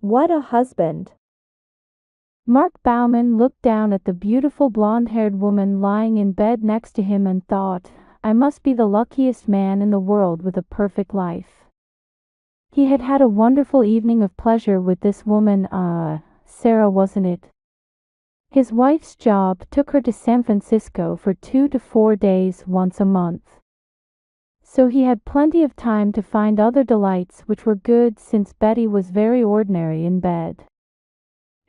What a husband! Mark Bauman looked down at the beautiful blonde-haired woman lying in bed next to him and thought, I must be the luckiest man in the world with a perfect life. He had had a wonderful evening of pleasure with this woman, Sarah, wasn't it? His wife's job took her to San Francisco for 2 to 4 days once a month. So he had plenty of time to find other delights which were good, since Betty was very ordinary in bed.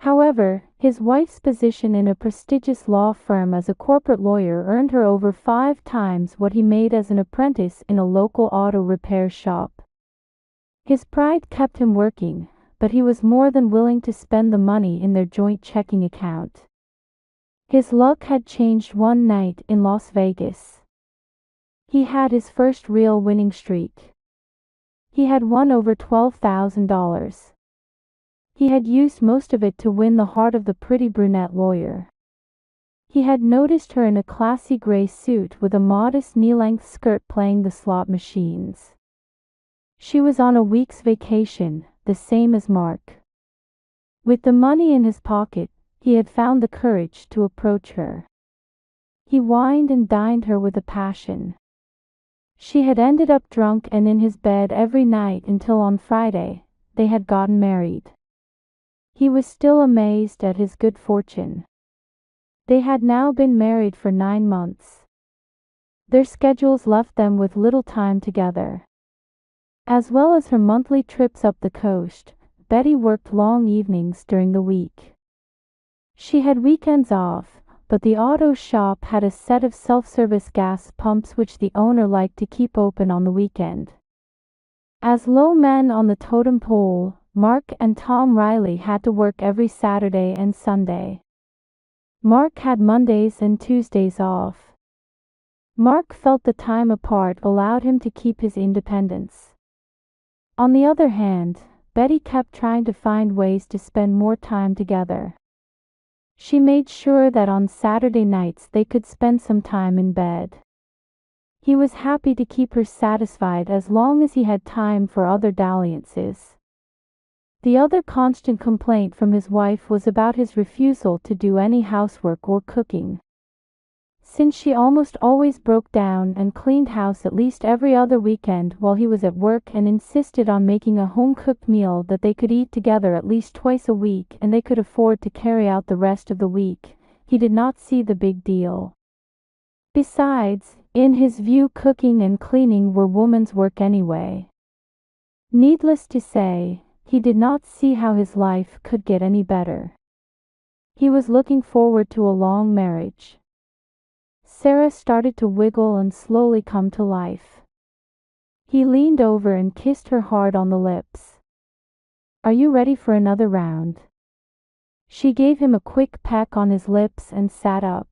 However, his wife's position in a prestigious law firm as a corporate lawyer earned her over 5 times what he made as an apprentice in a local auto repair shop. His pride kept him working, but he was more than willing to spend the money in their joint checking account. His luck had changed one night in Las Vegas. He had his first real winning streak. He had won over $12,000. He had used most of it to win the heart of the pretty brunette lawyer. He had noticed her in a classy gray suit with a modest knee-length skirt playing the slot machines. She was on a week's vacation, the same as Mark. With the money in his pocket, he had found the courage to approach her. He wined and dined her with a passion. She had ended up drunk and in his bed every night until on Friday they had gotten married. He was still amazed at his good fortune. They had now been married for 9 months. Their schedules left them with little time together. As well as her monthly trips up the coast, Betty worked long evenings during the week. She had weekends off, but the auto shop had a set of self-service gas pumps which the owner liked to keep open on the weekend. As low men on the totem pole, Mark and Tom Riley had to work every Saturday and Sunday. Mark had Mondays and Tuesdays off. Mark felt the time apart allowed him to keep his independence. On the other hand, Betty kept trying to find ways to spend more time together. She made sure that on Saturday nights they could spend some time in bed. He was happy to keep her satisfied as long as he had time for other dalliances. The other constant complaint from his wife was about his refusal to do any housework or cooking. Since she almost always broke down and cleaned house at least every other weekend while he was at work and insisted on making a home-cooked meal that they could eat together at least twice a week and they could afford to carry out the rest of the week, he did not see the big deal. Besides, in his view, cooking and cleaning were woman's work anyway. Needless to say, he did not see how his life could get any better. He was looking forward to a long marriage. Sarah started to wiggle and slowly come to life. He leaned over and kissed her hard on the lips. Are you ready for another round? She gave him a quick peck on his lips and sat up.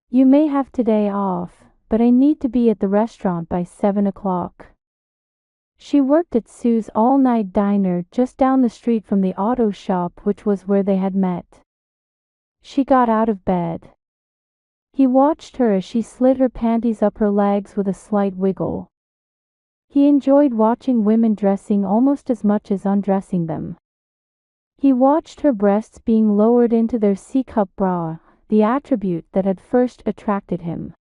You may have today off, but I need to be at the restaurant by 7 o'clock. She worked at Sue's all-night diner just down the street from the auto shop, which was where they had met. She got out of bed. He watched her as she slid her panties up her legs with a slight wiggle. He enjoyed watching women dressing almost as much as undressing them. He watched her breasts being lowered into their C-cup bra, the attribute that had first attracted him.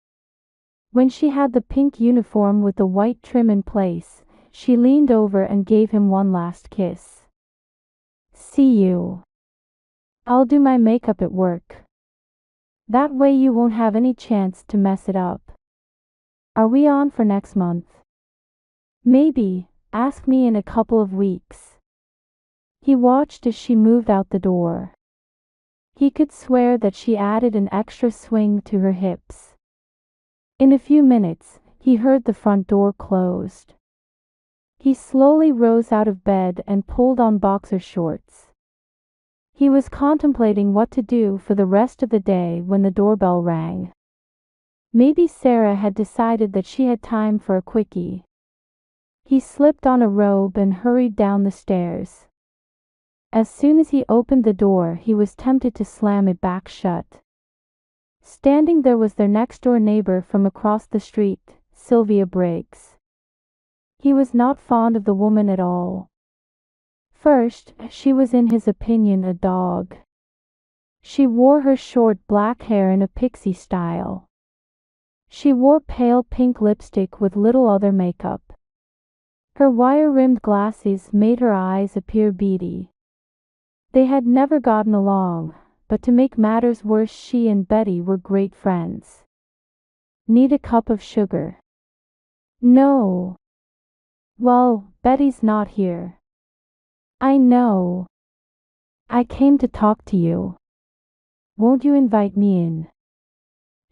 When she had the pink uniform with the white trim in place, she leaned over and gave him one last kiss. See you. I'll do my makeup at work. That way you won't have any chance to mess it up. Are we on for next month? Maybe. Ask me in a couple of weeks. He watched as she moved out the door. He could swear that she added an extra swing to her hips. In a few minutes, he heard the front door closed. He slowly rose out of bed and pulled on boxer shorts. He was contemplating what to do for the rest of the day when the doorbell rang. Maybe Sarah had decided that she had time for a quickie. He slipped on a robe and hurried down the stairs. As soon as he opened the door, he was tempted to slam it back shut. Standing there was their next-door neighbor from across the street, Sylvia Briggs. He was not fond of the woman at all. First, she was in his opinion a dog. She wore her short black hair in a pixie style. She wore pale pink lipstick with little other makeup. Her wire-rimmed glasses made her eyes appear beady. They had never gotten along, but to make matters worse she and Betty were great friends. Need a cup of sugar? No. Well, Betty's not here. I know. I came to talk to you. Won't you invite me in?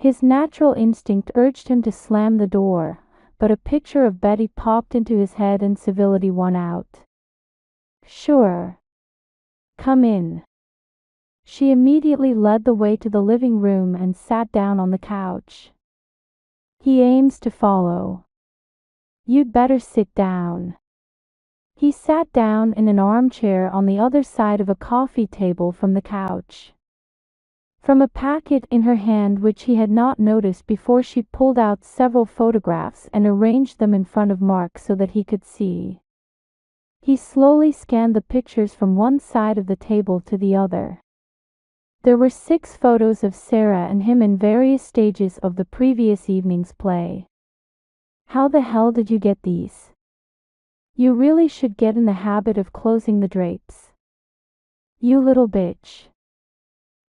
His natural instinct urged him to slam the door, but a picture of Betty popped into his head and civility won out. Sure. Come in. She immediately led the way to the living room and sat down on the couch. He aims to follow. You'd better sit down. He sat down in an armchair on the other side of a coffee table from the couch. From a packet in her hand which he had not noticed before, she pulled out several photographs and arranged them in front of Mark so that he could see. He slowly scanned the pictures from one side of the table to the other. There were 6 photos of Sarah and him in various stages of the previous evening's play. How the hell did you get these? You really should get in the habit of closing the drapes. You little bitch.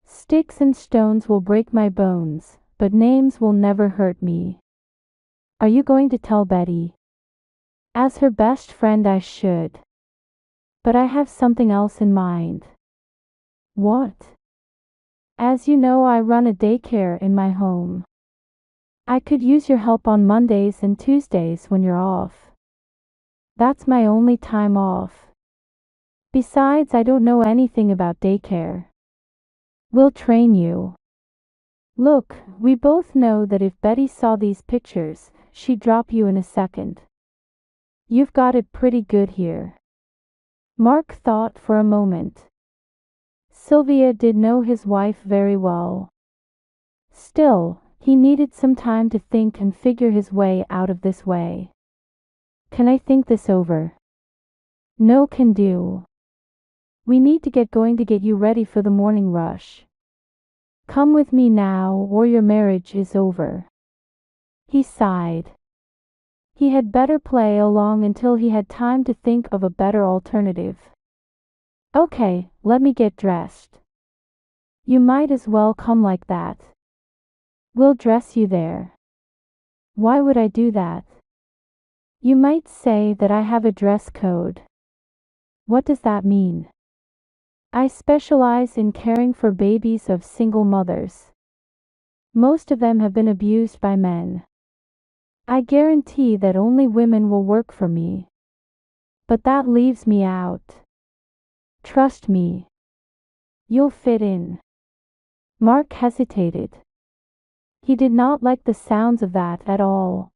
Sticks and stones will break my bones, but names will never hurt me. Are you going to tell Betty? As her best friend I should. But I have something else in mind. What? As you know, I run a daycare in my home. I could use your help on Mondays and Tuesdays when you're off. That's my only time off. Besides, I don't know anything about daycare. We'll train you. Look, we both know that if Betty saw these pictures, she'd drop you in a second. You've got it pretty good here. Mark thought for a moment. Sylvia did know his wife very well. Still, he needed some time to think and figure his way out of this way. Can I think this over? No, can do. We need to get going to get you ready for the morning rush. Come with me now, or your marriage is over. He sighed. He had better play along until he had time to think of a better alternative. Okay, let me get dressed. You might as well come like that. We'll dress you there. Why would I do that? You might say that I have a dress code. What does that mean? I specialize in caring for babies of single mothers. Most of them have been abused by men. I guarantee that only women will work for me. But that leaves me out. Trust me. You'll fit in. Mark hesitated. He did not like the sounds of that at all.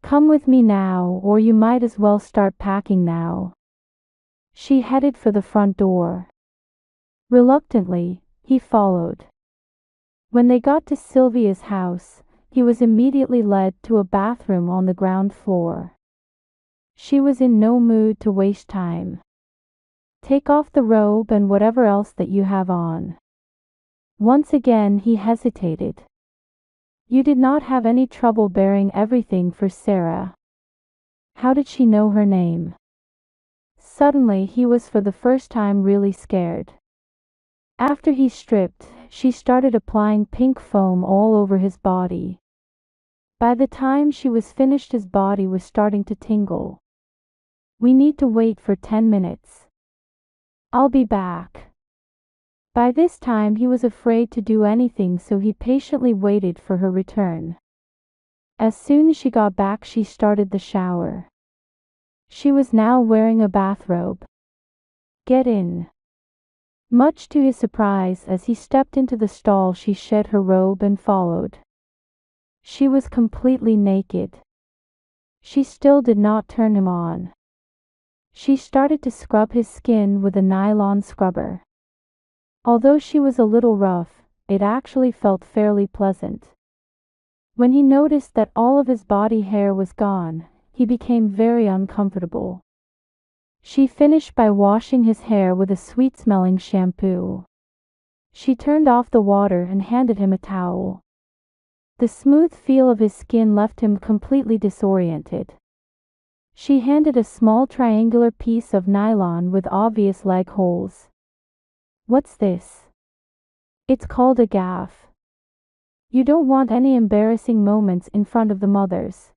Come with me now, or you might as well start packing now. She headed for the front door. Reluctantly, he followed. When they got to Sylvia's house, he was immediately led to a bathroom on the ground floor. She was in no mood to waste time. Take off the robe and whatever else that you have on. Once again he hesitated. You did not have any trouble bearing everything for Sarah. How did she know her name? Suddenly he was for the first time really scared. After he stripped, she started applying pink foam all over his body. By the time she was finished, his body was starting to tingle. We need to wait for 10 minutes. I'll be back. By this time he was afraid to do anything, so he patiently waited for her return. As soon as she got back, she started the shower. She was now wearing a bathrobe. Get in. Much to his surprise, as he stepped into the stall, she shed her robe and followed. She was completely naked. She still did not turn him on. She started to scrub his skin with a nylon scrubber. Although she was a little rough, it actually felt fairly pleasant. When he noticed that all of his body hair was gone, he became very uncomfortable. She finished by washing his hair with a sweet-smelling shampoo. She turned off the water and handed him a towel. The smooth feel of his skin left him completely disoriented. She handed a small triangular piece of nylon with obvious leg holes. "What's this?" "It's called a gaff. You don't want any embarrassing moments in front of the mothers."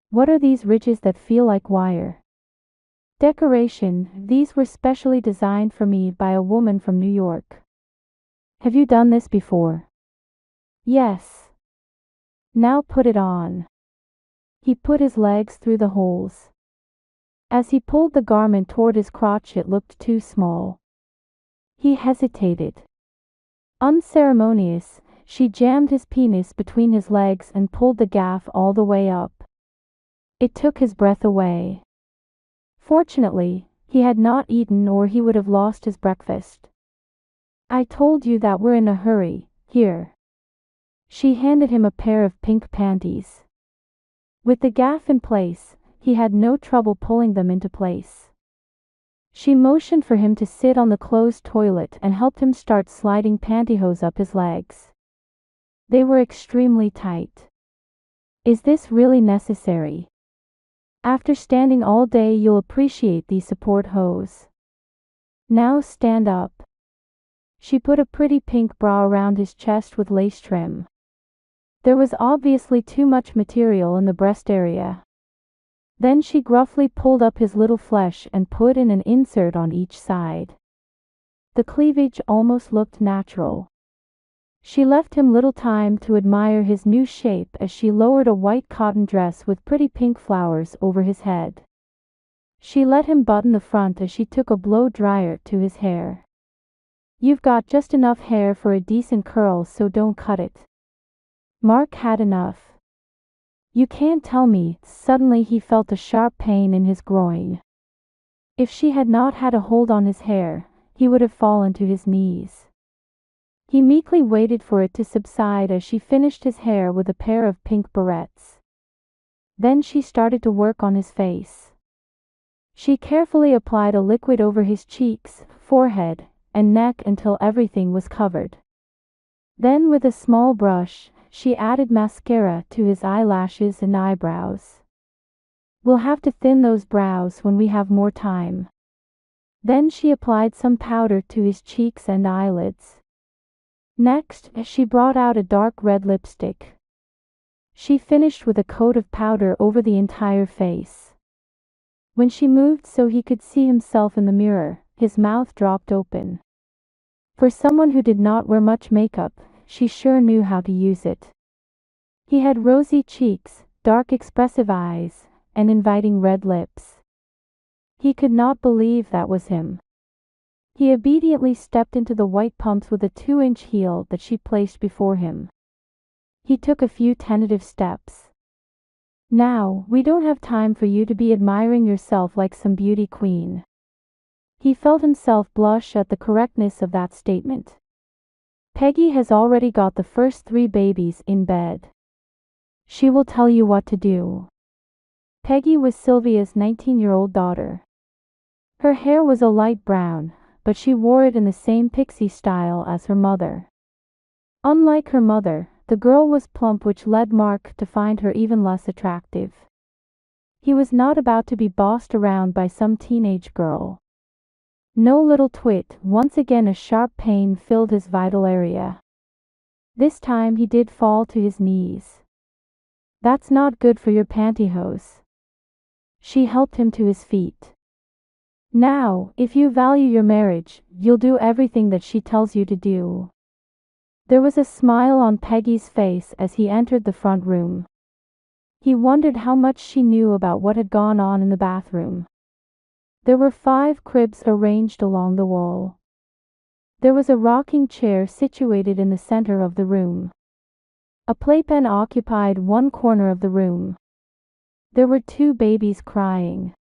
"What are these ridges that feel like wire?" "Decoration. These were specially designed for me by a woman from New York." "Have you done this before?" "Yes." "Now put it on." He put his legs through the holes. As he pulled the garment toward his crotch, it looked too small. He hesitated. Unceremonious, she jammed his penis between his legs and pulled the gaff all the way up. It took his breath away. Fortunately, he had not eaten or he would have lost his breakfast. "I told you that we're in a hurry. Here." She handed him a pair of pink panties. With the gaff in place, he had no trouble pulling them into place. She motioned for him to sit on the closed toilet and helped him start sliding pantyhose up his legs. They were extremely tight. "Is this really necessary? After standing all day, you'll appreciate these support hose. Now stand up." She put a pretty pink bra around his chest with lace trim. There was obviously too much material in the breast area. Then she gruffly pulled up his little flesh and put in an insert on each side. The cleavage almost looked natural. She left him little time to admire his new shape as she lowered a white cotton dress with pretty pink flowers over his head. She let him button the front as she took a blow dryer to his hair. "You've got just enough hair for a decent curl, so don't cut it." Mark had enough. "You can't tell me." Suddenly he felt a sharp pain in his groin. If she had not had a hold on his hair, he would have fallen to his knees. He meekly waited for it to subside as she finished his hair with a pair of pink barrettes. Then she started to work on his face. She carefully applied a liquid over his cheeks, forehead, and neck until everything was covered. Then with a small brush, she added mascara to his eyelashes and eyebrows. "We'll have to thin those brows when we have more time." Then she applied some powder to his cheeks and eyelids. Next, she brought out a dark red lipstick. She finished with a coat of powder over the entire face. When she moved so he could see himself in the mirror, his mouth dropped open. For someone who did not wear much makeup, she sure knew how to use it. He had rosy cheeks, dark expressive eyes, and inviting red lips. He could not believe that was him. He obediently stepped into the white pumps with a 2-inch heel that she placed before him. He took a few tentative steps. "Now, we don't have time for you to be admiring yourself like some beauty queen." He felt himself blush at the correctness of that statement. "Peggy has already got the first 3 babies in bed. She will tell you what to do." Peggy was Sylvia's 19-year-old daughter. Her hair was a light brown, but she wore it in the same pixie style as her mother. Unlike her mother, the girl was plump, which led Mark to find her even less attractive. He was not about to be bossed around by some teenage girl. No little twit. Once again a sharp pain filled his vital area. This time he did fall to his knees. "That's not good for your pantyhose." She helped him to his feet. "Now, if you value your marriage, you'll do everything that she tells you to do." There was a smile on Peggy's face as he entered the front room. He wondered how much she knew about what had gone on in the bathroom. There were 5 cribs arranged along the wall. There was a rocking chair situated in the center of the room. A playpen occupied one corner of the room. There were 2 babies crying.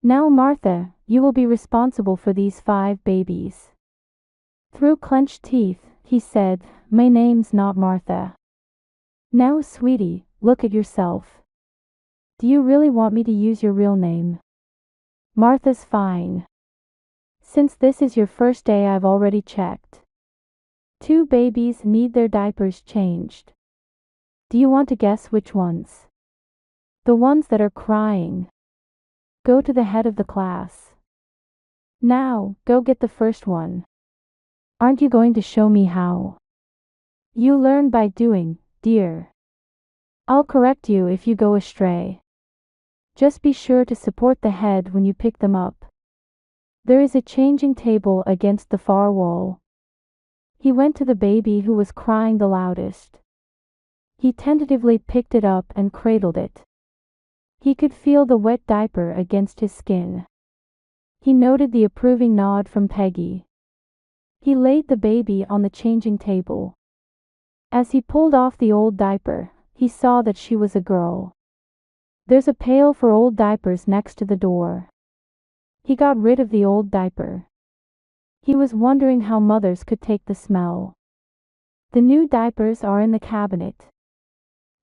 "Now, Martha, you will be responsible for these 5 babies." Through clenched teeth, he said, "My name's not Martha." "Now, sweetie, look at yourself. Do you really want me to use your real name?" Martha's fine. Since this is your first day, I've already checked. 2 babies need their diapers changed. Do you want to guess which ones? The ones that are crying. Go to the head of the class. Now, go get the first one. Aren't you going to show me how? You learn by doing, dear. I'll correct you if you go astray. Just be sure to support the head when you pick them up. There is a changing table against the far wall. He went to the baby who was crying the loudest. He tentatively picked it up and cradled it. He could feel the wet diaper against his skin. He noted the approving nod from Peggy. He laid the baby on the changing table. As he pulled off the old diaper, he saw that she was a girl. There's a pail for old diapers next to the door. He got rid of the old diaper. He was wondering how mothers could take the smell. The new diapers are in the cabinet.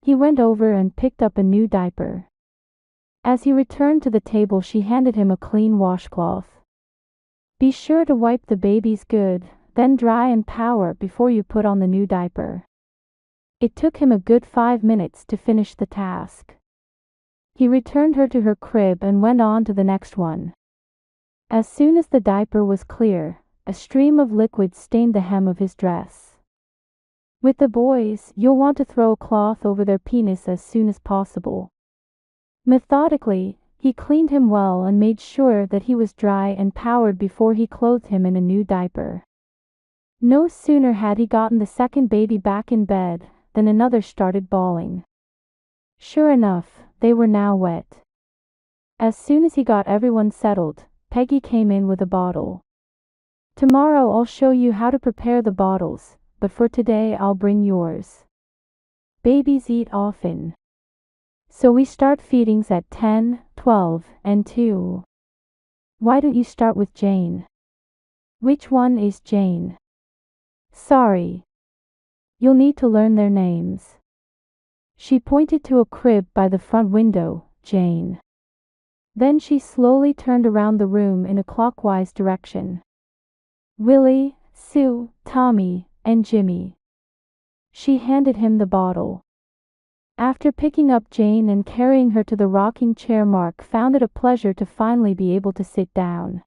He went over and picked up a new diaper. As he returned to the table, she handed him a clean washcloth. Be sure to wipe the babies good, then dry and power before you put on the new diaper. It took him a good 5 minutes to finish the task. He returned her to her crib and went on to the next one. As soon as the diaper was clear, a stream of liquid stained the hem of his dress. With the boys, you'll want to throw a cloth over their penis as soon as possible. Methodically, he cleaned him well and made sure that he was dry and powered before he clothed him in a new diaper. No sooner had he gotten the second baby back in bed than another started bawling. Sure enough, they were now wet. As soon as he got everyone settled, Peggy came in with a bottle. Tomorrow I'll show you how to prepare the bottles, but for today I'll bring yours. Babies eat often. So we start feedings at 10, 12, and 2. Why don't you start with Jane? Which one is Jane? Sorry. You'll need to learn their names. She pointed to a crib by the front window, Jane. Then she slowly turned around the room in a clockwise direction. Willie, Sue, Tommy, and Jimmy. She handed him the bottle. After picking up Jane and carrying her to the rocking chair, Mark found it a pleasure to finally be able to sit down.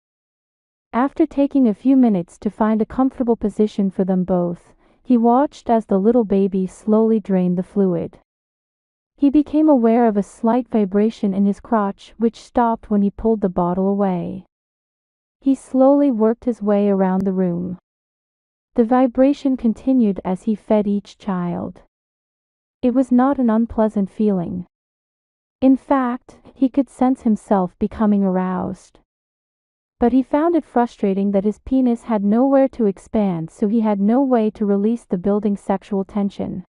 After taking a few minutes to find a comfortable position for them both, he watched as the little baby slowly drained the fluid. He became aware of a slight vibration in his crotch, which stopped when he pulled the bottle away. He slowly worked his way around the room. The vibration continued as he fed each child. It was not an unpleasant feeling. In fact, he could sense himself becoming aroused. But he found it frustrating that his penis had nowhere to expand, so he had no way to release the building sexual tension.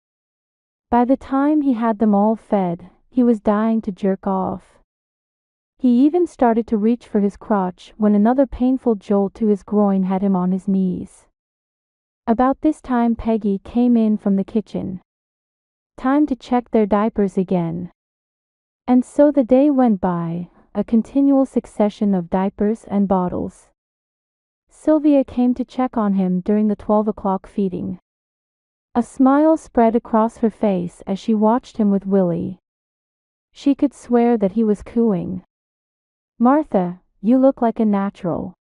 By the time he had them all fed, he was dying to jerk off. He even started to reach for his crotch when another painful jolt to his groin had him on his knees. About this time Peggy came in from the kitchen. Time to check their diapers again. And so the day went by, a continual succession of diapers and bottles. Sylvia came to check on him during the 12 o'clock feeding. A smile spread across her face as she watched him with Willie. She could swear that he was cooing. Martha, you look like a natural.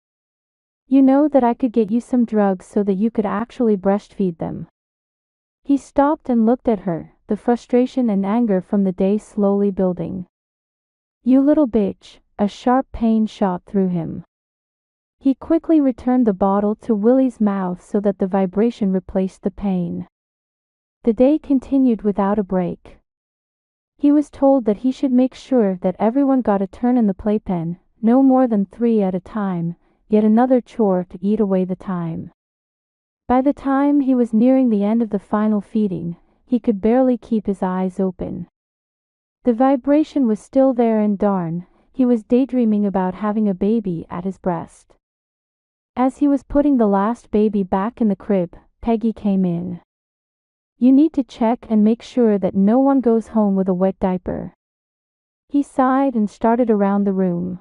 You know that I could get you some drugs so that you could actually breastfeed them. He stopped and looked at her, the frustration and anger from the day slowly building. You little bitch, a sharp pain shot through him. He quickly returned the bottle to Willie's mouth so that the vibration replaced the pain. The day continued without a break. He was told that he should make sure that everyone got a turn in the playpen, no more than 3 at a time, yet another chore to eat away the time. By the time he was nearing the end of the final feeding, he could barely keep his eyes open. The vibration was still there, and darn, he was daydreaming about having a baby at his breast. As he was putting the last baby back in the crib, Peggy came in. You need to check and make sure that no one goes home with a wet diaper. He sighed and started around the room.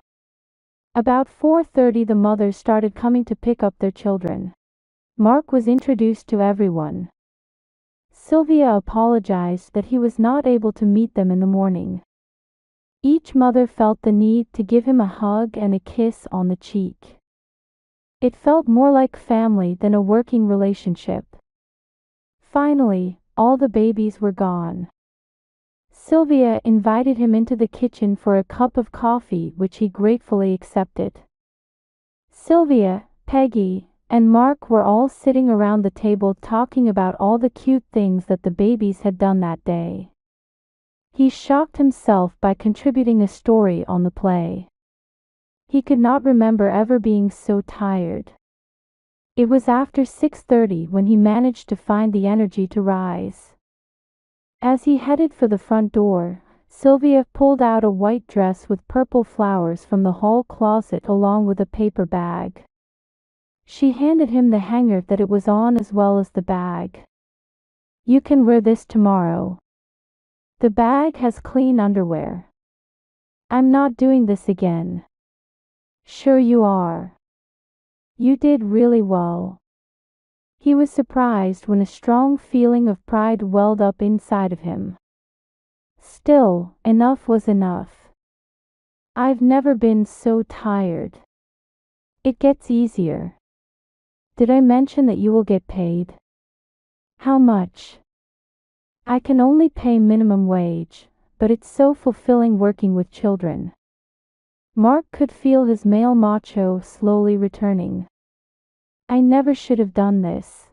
About 4:30 the mothers started coming to pick up their children. Mark was introduced to everyone. Sylvia apologized that he was not able to meet them in the morning. Each mother felt the need to give him a hug and a kiss on the cheek. It felt more like family than a working relationship. Finally, all the babies were gone. Sylvia invited him into the kitchen for a cup of coffee, which he gratefully accepted. Sylvia, Peggy, and Mark were all sitting around the table talking about all the cute things that the babies had done that day. He shocked himself by contributing a story on the play. He could not remember ever being so tired. It was after 6:30 when he managed to find the energy to rise. As he headed for the front door, Sylvia pulled out a white dress with purple flowers from the hall closet along with a paper bag. She handed him the hanger that it was on as well as the bag. "You can wear this tomorrow. The bag has clean underwear." "I'm not doing this again." "Sure you are. You did really well." He was surprised when a strong feeling of pride welled up inside of him. Still, enough was enough. "I've never been so tired. It gets easier. Did I mention that you will get paid?" "How much?" "I can only pay minimum wage, but it's so fulfilling working with children." Mark could feel his male macho slowly returning. "I never should have done this.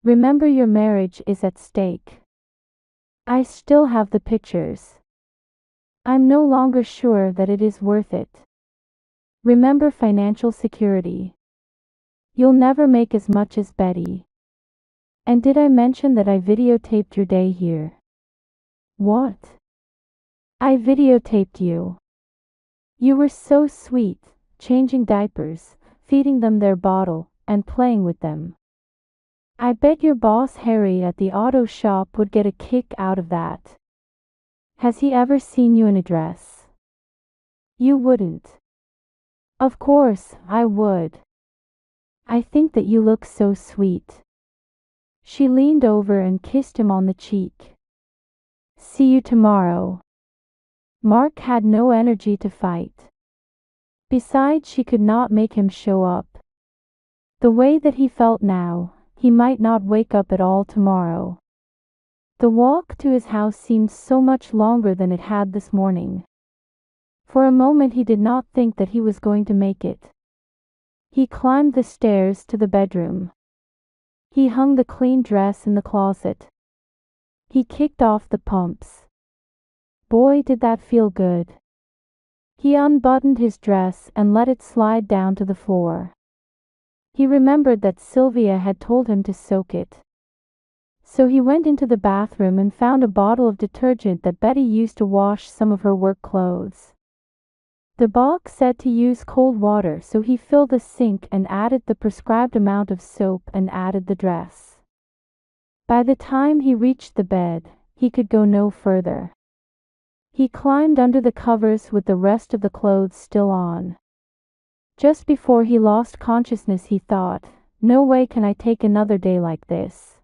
Remember, your marriage is at stake." "I still have the pictures. I'm no longer sure that it is worth it. Remember financial security. You'll never make as much as Betty. And did I mention that I videotaped your day here?" "What?" "I videotaped you. You were so sweet, changing diapers, feeding them their bottle, and playing with them. I bet your boss Harry at the auto shop would get a kick out of that. Has he ever seen you in a dress?" "You wouldn't." "Of course, I would. I think that you look so sweet." She leaned over and kissed him on the cheek. "See you tomorrow." Mark had no energy to fight. Besides, she could not make him show up. The way that he felt now, he might not wake up at all tomorrow. The walk to his house seemed so much longer than it had this morning. For a moment he did not think that he was going to make it. He climbed the stairs to the bedroom. He hung the clean dress in the closet. He kicked off the pumps. Boy, did that feel good. He unbuttoned his dress and let it slide down to the floor. He remembered that Sylvia had told him to soak it. So he went into the bathroom and found a bottle of detergent that Betty used to wash some of her work clothes. The box said to use cold water, so he filled the sink and added the prescribed amount of soap and added the dress. By the time he reached the bed, he could go no further. He climbed under the covers with the rest of the clothes still on. Just before he lost consciousness he thought, "No way can I take another day like this."